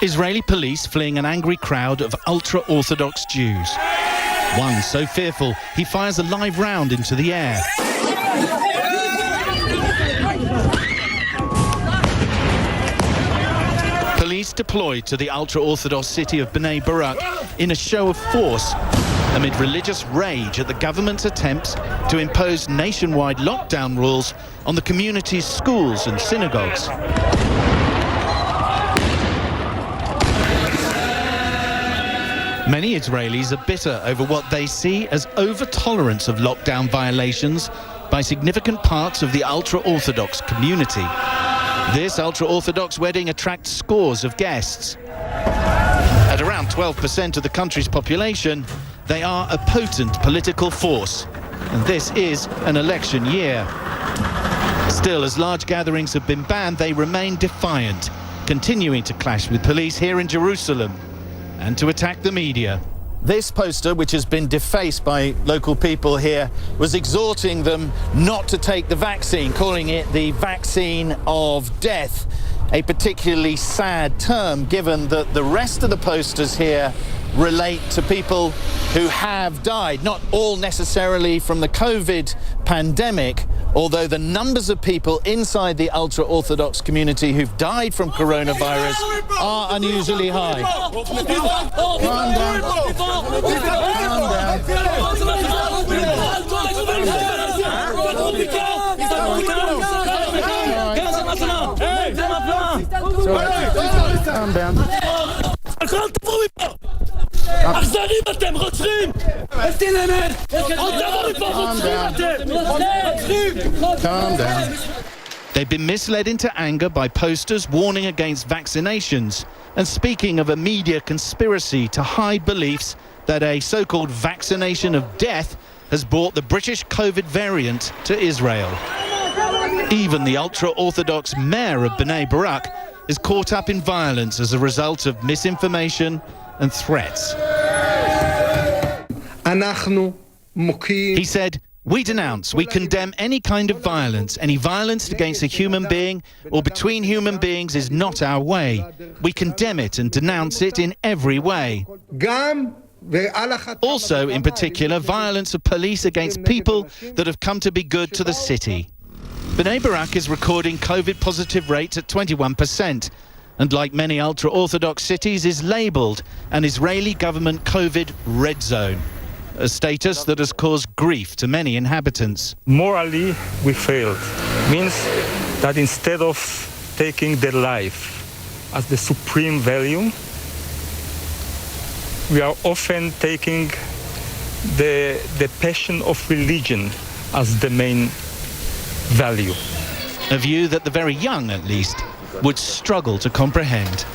Israeli police fleeing an angry crowd of ultra-Orthodox Jews. One so fearful, he fires a live round into the air. Police deployed to the ultra-Orthodox city of Bnei Barak in a show of force amid religious rage at the government's attempts to impose nationwide lockdown rules on the community's schools and synagogues. Many Israelis are bitter over what they see as over-tolerance of lockdown violations by significant parts of the ultra-Orthodox community. This ultra-Orthodox wedding attracts scores of guests. At around 12% of the country's population, they are a potent political force. And this is an election year. Still, as large gatherings have been banned, they remain defiant, continuing to clash with police here in Jerusalem and to attack the media. This poster, which has been defaced by local people here, was exhorting them not to take the vaccine, calling it the vaccine of death, a particularly sad term given that the rest of the posters here relate to people who have died, not all necessarily from the COVID pandemic, although the numbers of people inside the ultra-Orthodox community who've died from coronavirus are unusually high. Calm down. Calm down. Calm down. They've been misled into anger by posters warning against vaccinations and speaking of a media conspiracy to hide beliefs that a so-called vaccination of death has brought the British COVID variant to Israel. Even the ultra-Orthodox mayor of Bnei Barak is caught up in violence as a result of misinformation and threats. He said, "We denounce, we condemn any kind of violence. Any violence against a human being or between human beings is not our way. We condemn it and denounce it in every way. Also, in particular, violence of police against people that have come to be good to the city." Bnei Barak is recording COVID positive rates at 21%, and like many ultra-Orthodox cities is labelled an Israeli government COVID red zone, a status that has caused grief to many inhabitants. Morally, we failed. Means that instead of taking their life as the supreme value, we are often taking the passion of religion as the main value. A view that the very young, at least, would struggle to comprehend.